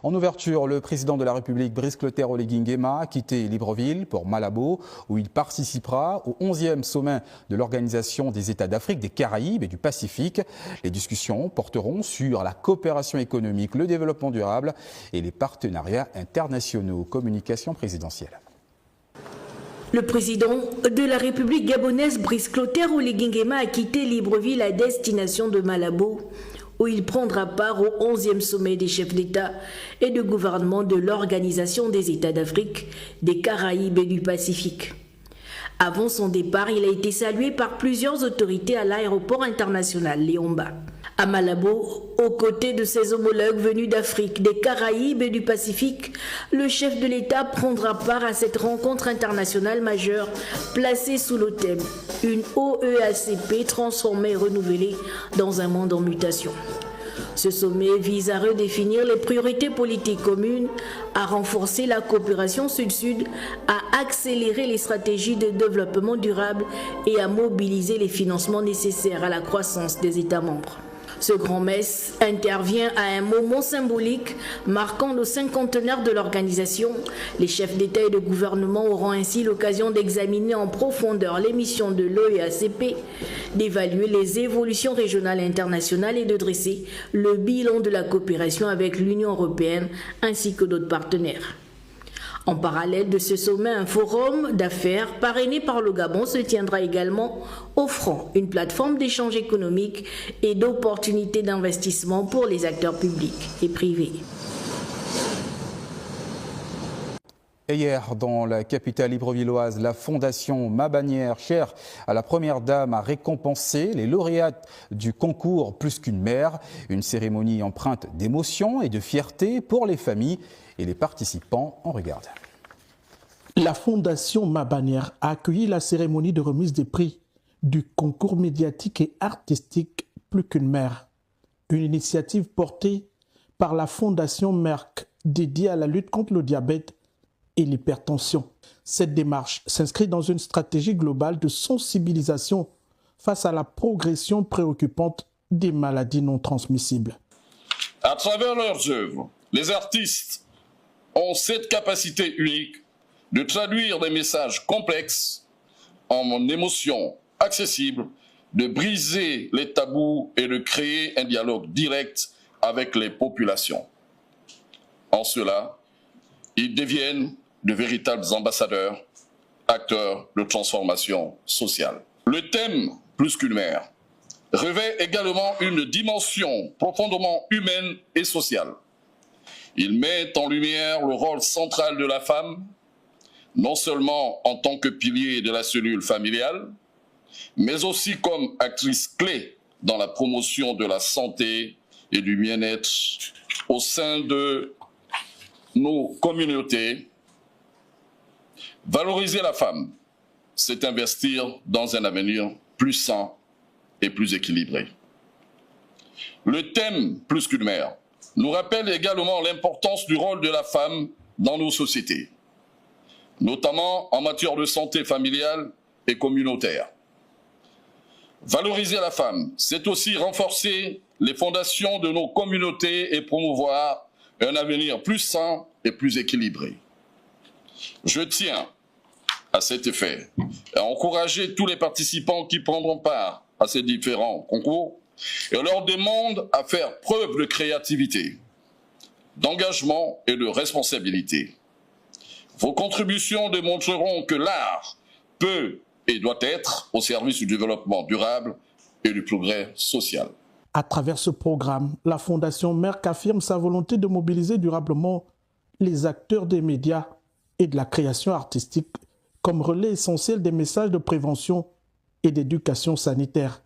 En ouverture, le président de la République, Brice Clotaire Oligui Nguema, a quitté Libreville pour Malabo, où il participera au 11e sommet de l'Organisation des États d'Afrique, des Caraïbes et du Pacifique. Les discussions porteront sur la coopération économique, le développement durable et les partenariats internationaux. Communication présidentielle. Le président de la République gabonaise, Brice Clotaire Oligui Nguema, a quitté Libreville à destination de Malabo, où il prendra part au 11e sommet des chefs d'État et de gouvernement de l'Organisation des États d'Afrique, des Caraïbes et du Pacifique. Avant son départ, il a été salué par plusieurs autorités à l'aéroport international Liomba. À Malabo, aux côtés de ses homologues venus d'Afrique, des Caraïbes et du Pacifique, le chef de l'État prendra part à cette rencontre internationale majeure placée sous le thème « Une OEACP transformée et renouvelée dans un monde en mutation ». Ce sommet vise à redéfinir les priorités politiques communes, à renforcer la coopération sud-sud, à accélérer les stratégies de développement durable et à mobiliser les financements nécessaires à la croissance des États membres. Ce grand-messe intervient à un moment symbolique marquant le cinquantenaire de l'organisation. Les chefs d'État et de gouvernement auront ainsi l'occasion d'examiner en profondeur les missions de l'OEACP, d'évaluer les évolutions régionales et internationales et de dresser le bilan de la coopération avec l'Union européenne ainsi que d'autres partenaires. En parallèle de ce sommet, un forum d'affaires parrainé par le Gabon se tiendra également, offrant une plateforme d'échange économique et d'opportunités d'investissement pour les acteurs publics et privés. Et hier, dans la capitale librevilloise, la fondation Ma Bannière, chère à la première dame, a récompensé les lauréates du concours Plus qu'une mère. Une cérémonie empreinte d'émotion et de fierté pour les familles et les participants. On regarde. La fondation Ma Bannière a accueilli la cérémonie de remise des prix du concours médiatique et artistique Plus qu'une mère. Une initiative portée par la fondation Merck dédiée à la lutte contre le diabète et l'hypertension. Cette démarche s'inscrit dans une stratégie globale de sensibilisation face à la progression préoccupante des maladies non transmissibles. À travers leurs œuvres, les artistes ont cette capacité unique de traduire des messages complexes en émotions accessibles, de briser les tabous et de créer un dialogue direct avec les populations. En cela, ils deviennent de véritables ambassadeurs, acteurs de transformation sociale. Le thème Plus qu'une mère revêt également une dimension profondément humaine et sociale. Il met en lumière le rôle central de la femme, non seulement en tant que pilier de la cellule familiale, mais aussi comme actrice clé dans la promotion de la santé et du bien-être au sein de nos communautés. Valoriser la femme, c'est investir dans un avenir plus sain et plus équilibré. Le thème Plus qu'une mère nous rappelle également l'importance du rôle de la femme dans nos sociétés, notamment en matière de santé familiale et communautaire. Valoriser la femme, c'est aussi renforcer les fondations de nos communautés et promouvoir un avenir plus sain et plus équilibré. Je tiens, à cet effet, à encourager tous les participants qui prendront part à ces différents concours et leur demande à faire preuve de créativité, d'engagement et de responsabilité. Vos contributions démontreront que l'art peut et doit être au service du développement durable et du progrès social. À travers ce programme, la Fondation Merck affirme sa volonté de mobiliser durablement les acteurs des médias et de la création artistique comme relais essentiel des messages de prévention et d'éducation sanitaire.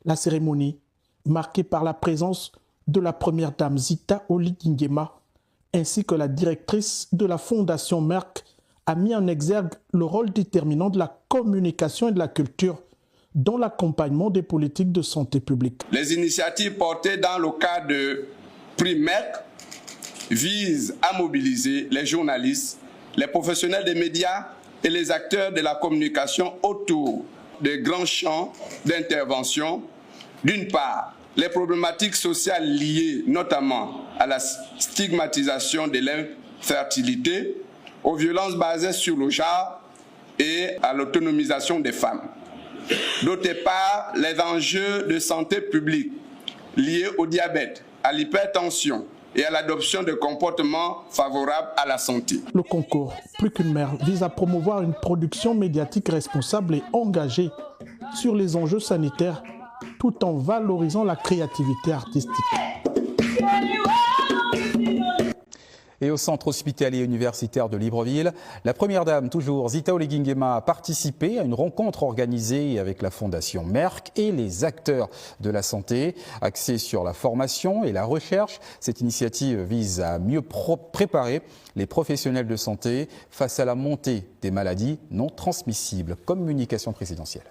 La cérémonie, marquée par la présence de la première dame Zita Oligui Nguema, ainsi que la directrice de la Fondation Merck, a mis en exergue le rôle déterminant de la communication et de la culture dans l'accompagnement des politiques de santé publique. Les initiatives portées dans le cadre de Prix Merck visent à mobiliser les journalistes, les professionnels des médias et les acteurs de la communication autour de grands champs d'intervention. D'une part, les problématiques sociales liées notamment à la stigmatisation de l'infertilité, aux violences basées sur le genre et à l'autonomisation des femmes. D'autre part, les enjeux de santé publique liés au diabète, à l'hypertension et à l'adoption de comportements favorables à la santé. Le concours Plus qu'une mère vise à promouvoir une production médiatique responsable et engagée sur les enjeux sanitaires tout en valorisant la créativité artistique. Et au centre hospitalier universitaire de Libreville, la première dame, toujours Zita Olegingema, a participé à une rencontre organisée avec la Fondation Merck et les acteurs de la santé, axée sur la formation et la recherche. Cette initiative vise à mieux préparer les professionnels de santé face à la montée des maladies non transmissibles. Communication présidentielle.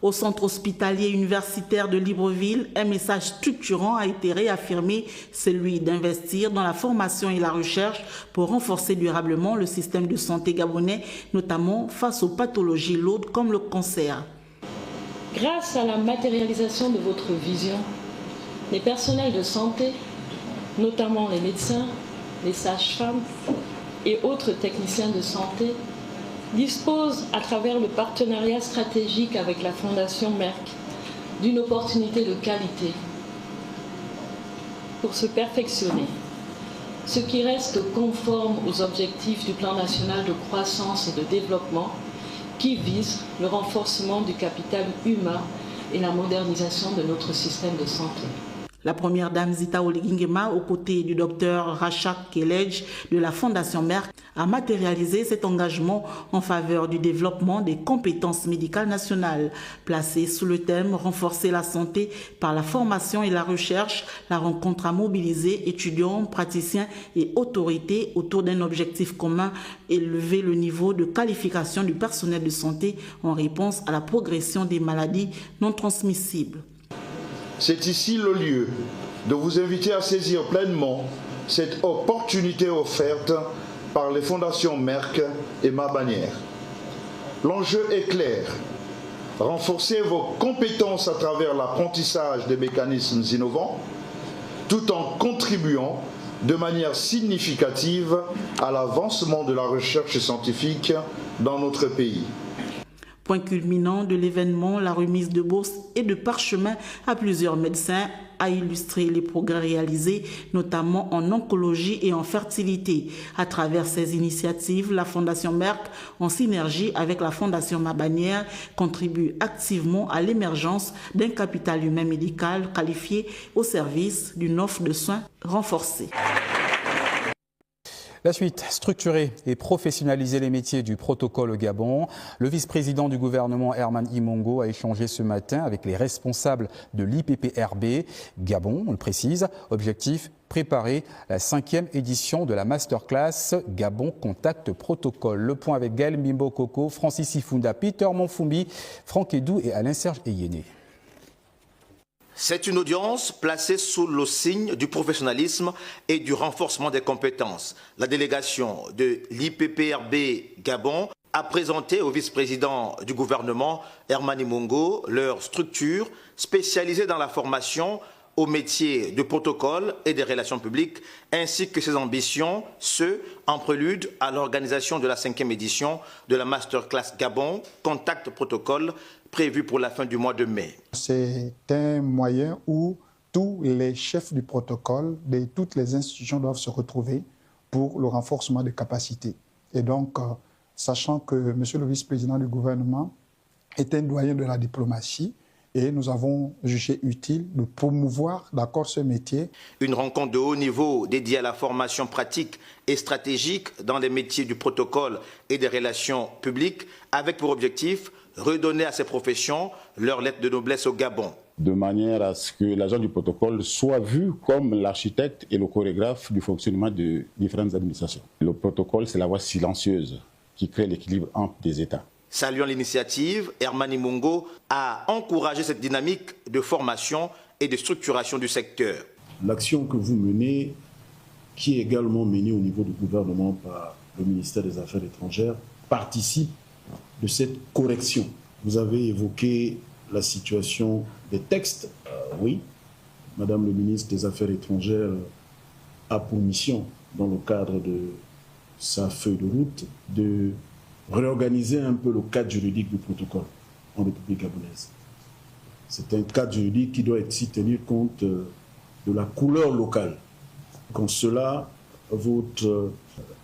Au centre hospitalier universitaire de Libreville, un message structurant a été réaffirmé, celui d'investir dans la formation et la recherche pour renforcer durablement le système de santé gabonais, notamment face aux pathologies lourdes comme le cancer. Grâce à la matérialisation de votre vision, les personnels de santé, notamment les médecins, les sages-femmes et autres techniciens de santé, dispose, à travers le partenariat stratégique avec la Fondation Merck, d'une opportunité de qualité pour se perfectionner, ce qui reste conforme aux objectifs du Plan national de croissance et de développement qui vise le renforcement du capital humain et la modernisation de notre système de santé. La première dame Zita Olegingema, aux côtés du docteur Rachak Kelej de la Fondation Merck, a matérialisé cet engagement en faveur du développement des compétences médicales nationales. Placée sous le thème « Renforcer la santé par la formation et la recherche », la rencontre a mobilisé étudiants, praticiens et autorités autour d'un objectif commun, élever le niveau de qualification du personnel de santé en réponse à la progression des maladies non transmissibles. C'est ici le lieu de vous inviter à saisir pleinement cette opportunité offerte par les fondations Merck et Ma Bannière. L'enjeu est clair. Renforcer vos compétences à travers l'apprentissage des mécanismes innovants, tout en contribuant de manière significative à l'avancement de la recherche scientifique dans notre pays. Point culminant de l'événement, la remise de bourses et de parchemins à plusieurs médecins a illustré les progrès réalisés, notamment en oncologie et en fertilité. À travers ces initiatives, la Fondation Merck, en synergie avec la Fondation Ma Bannière, contribue activement à l'émergence d'un capital humain médical qualifié au service d'une offre de soins renforcée. La suite, structurer et professionnaliser les métiers du protocole au Gabon. Le vice-président du gouvernement Herman Imongo a échangé ce matin avec les responsables de l'IPPRB Gabon, on le précise. Objectif, préparer la 5e édition de la masterclass Gabon Contact Protocole. Le point avec Gaël Mimbo Koko, Francis Ifunda, Peter Monfumbi, Franck Edou et Alain-Serge Eyéné. C'est une audience placée sous le signe du professionnalisme et du renforcement des compétences. La délégation de l'IPPRB Gabon a présenté au vice-président du gouvernement, Herman Imongo, leur structure spécialisée dans la formation au métier de protocole et des relations publiques, ainsi que ses ambitions, ce en prélude à l'organisation de la 5e édition de la Masterclass Gabon Contact Protocole, prévu pour la fin du mois de mai. C'est un moyen où tous les chefs du protocole de toutes les institutions doivent se retrouver pour le renforcement des capacités. Et donc, sachant que M. le vice-président du gouvernement est un doyen de la diplomatie, et nous avons jugé utile de promouvoir d'accord ce métier. Une rencontre de haut niveau dédiée à la formation pratique et stratégique dans les métiers du protocole et des relations publiques, avec pour objectif redonner à ces professions leur lettre de noblesse au Gabon. De manière à ce que l'agent du protocole soit vu comme l'architecte et le chorégraphe du fonctionnement de différentes administrations. Le protocole, c'est la voie silencieuse qui crée l'équilibre entre des États. Saluant l'initiative, Herman Imongo a encouragé cette dynamique de formation et de structuration du secteur. L'action que vous menez, qui est également menée au niveau du gouvernement par le ministère des Affaires étrangères, participe de cette correction. Vous avez évoqué la situation des textes. Oui, Madame le ministre des Affaires étrangères a pour mission, dans le cadre de sa feuille de route, de réorganiser un peu le cadre juridique du protocole en République gabonaise. C'est un cadre juridique qui doit aussi tenir compte de la couleur locale. Qu'en cela, votre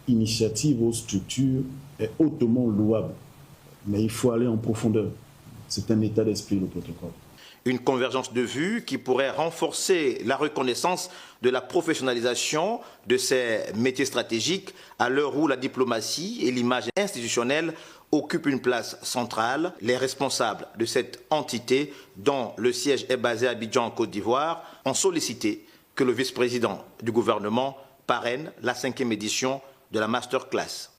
initiative, votre structure est hautement louable. Mais il faut aller en profondeur. C'est un état d'esprit, le protocole. Une convergence de vues qui pourrait renforcer la reconnaissance de la professionnalisation de ces métiers stratégiques à l'heure où la diplomatie et l'image institutionnelle occupent une place centrale. Les responsables de cette entité, dont le siège est basé à Abidjan, en Côte d'Ivoire, ont sollicité que le vice-président du gouvernement parraine la 5e édition de la masterclass.